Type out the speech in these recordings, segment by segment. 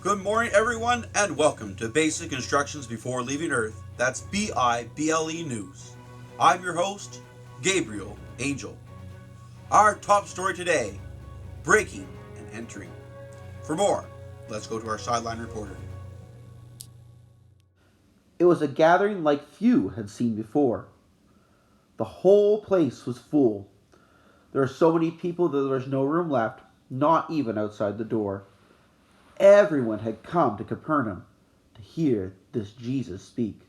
Good morning, everyone, and welcome to Basic Instructions Before Leaving Earth. That's BIBLE News. I'm your host, Gabriel Angel. Our top story today, breaking and entering. For more, let's go to our sideline reporter. It was a gathering like few had seen before. The whole place was full. There were so many people that there was no room left, not even outside the door. Everyone had come to Capernaum to hear this Jesus speak.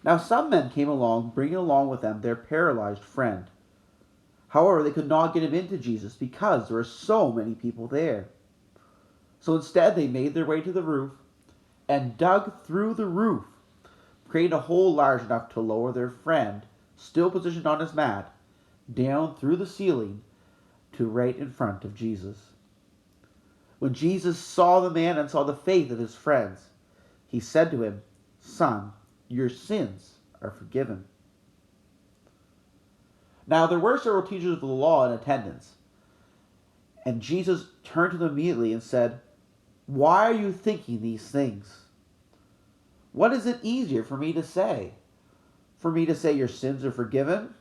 Now some men came along, bringing along with them their paralyzed friend. However, they could not get him into Jesus because there were so many people there. So instead, they made their way to the roof and dug through the roof, creating a hole large enough to lower their friend, still positioned on his mat, down through the ceiling to right in front of Jesus. When Jesus saw the man and saw the faith of his friends, he said to him, "Son, your sins are forgiven." Now there were several teachers of the law in attendance, and Jesus turned to them immediately and said, "Why are you thinking these things? What is it easier for me to say? For me to say your sins are forgiven?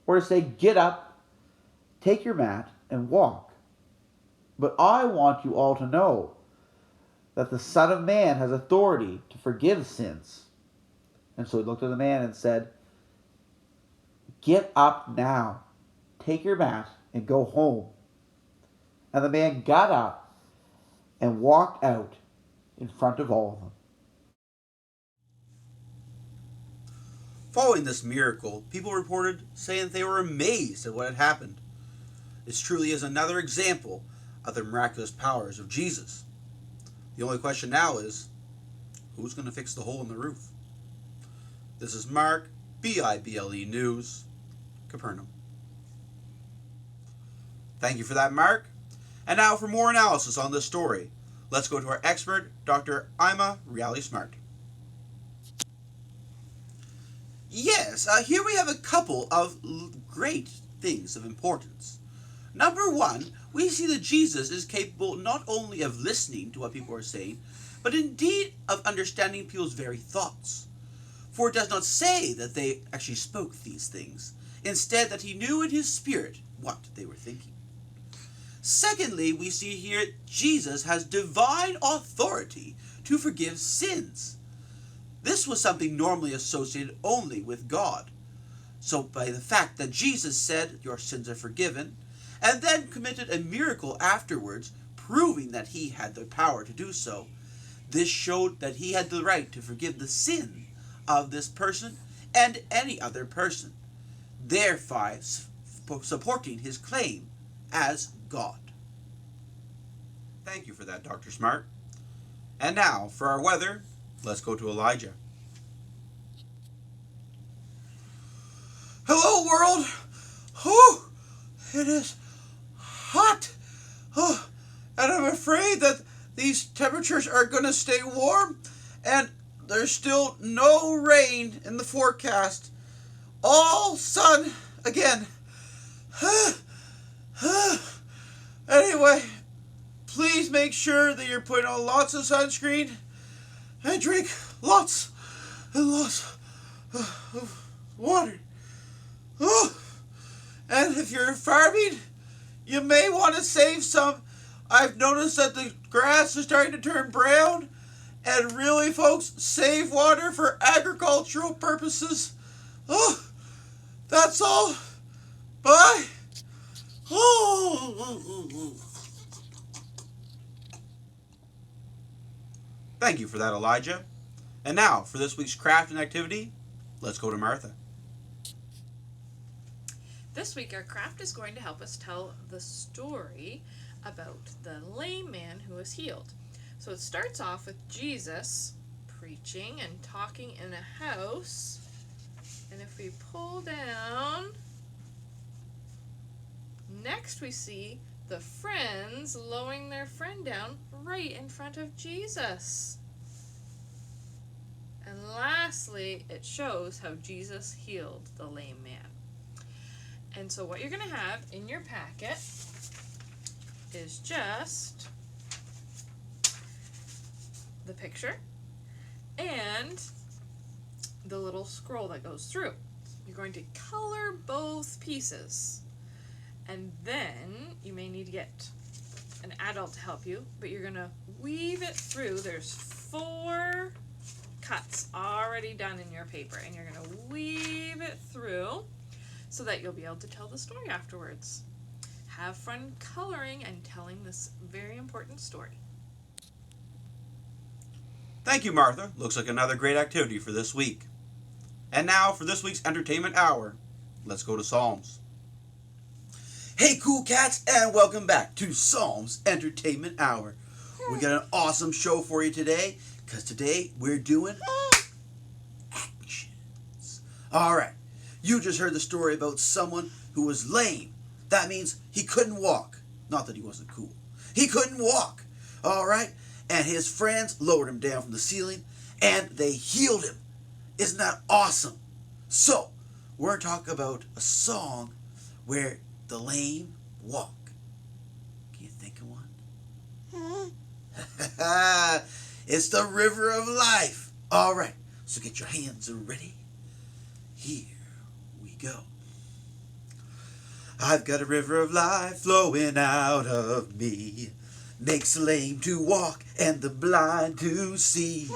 Or to say, get up, take your mat, and walk? But I want you all to know that the Son of Man has authority to forgive sins." And so he looked at the man and said, "Get up now, take your mat, and go home." And the man got up and walked out in front of all of them. Following this miracle, people reported saying that they were amazed at what had happened. This truly is another example of the miraculous powers of Jesus. The only question now is, who's going to fix the hole in the roof? This is Mark, BIBLE News, Capernaum. Thank you for that, Mark. And now for more analysis on this story, let's go to our expert, Dr. Ima Reali Smart. Yes, here we have a couple of great things of importance. Number one, we see that Jesus is capable not only of listening to what people are saying, but indeed of understanding people's very thoughts. For it does not say that they actually spoke these things, instead that he knew in his spirit what they were thinking. Secondly, we see here Jesus has divine authority to forgive sins. This was something normally associated only with God. So by the fact that Jesus said, "Your sins are forgiven," and then committed a miracle afterwards, proving that he had the power to do so, this showed that he had the right to forgive the sin of this person and any other person, thereby supporting his claim as God. Thank you for that, Dr. Smart. And now, for our weather, let's go to Elijah. Hello, world! Oh, it is hot! Oh, and I'm afraid that these temperatures are going to stay warm, and there's still no rain in the forecast. All sun again. Anyway, please make sure that you're putting on lots of sunscreen and drink lots and lots of water. Oh, and if you're farming, you may want to save some. I've noticed that the grass is starting to turn brown, and really, folks, save water for agricultural purposes. Oh, that's all. Bye. Oh. Thank you for that, Elijah. And now, for this week's craft and activity, let's go to Martha. This week, our craft is going to help us tell the story about the lame man who was healed. So it starts off with Jesus preaching and talking in a house. And if we pull down, next we see the friends lowering their friend down right in front of Jesus. And lastly, it shows how Jesus healed the lame man. And so what you're going to have in your packet is just the picture and the little scroll that goes through. You're going to color both pieces. And then you may need to get an adult to help you, but you're going to weave it through. There's 4 cuts already done in your paper, and you're going to weave it through so that you'll be able to tell the story afterwards. Have fun coloring and telling this very important story. Thank you, Martha. Looks like another great activity for this week. And now for this week's entertainment hour, let's go to Psalms. Hey, cool cats, and welcome back to Psalms Entertainment Hour. We got an awesome show for you today, because today we're doing actions. All right, you just heard the story about someone who was lame. That means he couldn't walk. Not that he wasn't cool. He couldn't walk. All right, and his friends lowered him down from the ceiling, and they healed him. Isn't that awesome? So, we're going to talk about a song where the lame walk. Can you think of one? It's the River of Life. All right, so get your hands ready. Here we go. I've got a river of life flowing out of me. Makes the lame to walk and the blind to see.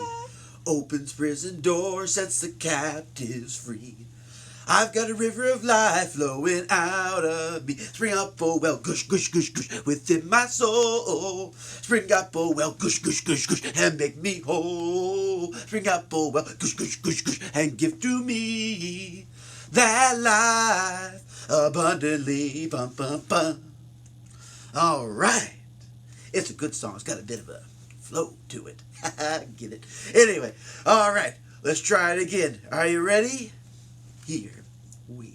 Opens prison doors, sets the captives free. I've got a river of life flowing out of me. Spring up, oh well, gush, gush, gush, gush, within my soul. Spring up, oh well, gush, gush, gush, gush, and make me whole. Spring up, oh well, gush, gush, gush, gush, and give to me that life abundantly. Bum, bum, bum. All right. It's a good song. It's got a bit of a flow to it. Get it? Anyway, all right. Let's try it again. Are you ready? Here we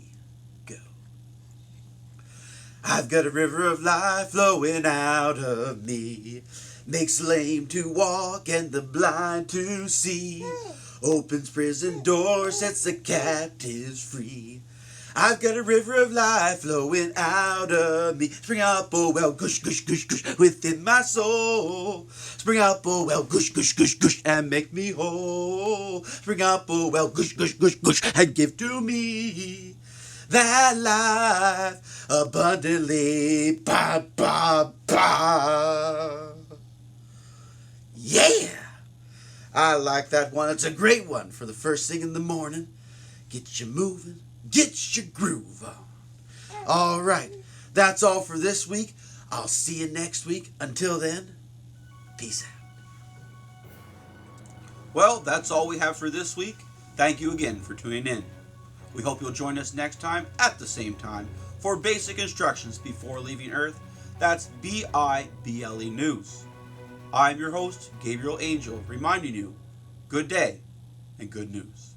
go. I've got a river of life flowing out of me. Makes the lame to walk and the blind to see. Opens prison doors, sets the captives free. I've got a river of life flowing out of me. Spring up, oh well, gush, gush, gush, gush, within my soul. Spring up, oh well, gush, gush, gush, gush, and make me whole. Spring up, oh well, gush, gush, gush, gush, and give to me that life abundantly. Ba, ba, ba. Yeah! I like that one. It's a great one for the first thing in the morning. Get you moving. Get your groove on. All right, that's all for this week. I'll see you next week. Until then, peace out. Well, that's all we have for this week. Thank you again for tuning in. We hope you'll join us next time at the same time for basic instructions before leaving Earth. That's BIBLE News. I'm your host, Gabriel Angel, reminding you, good day and good news.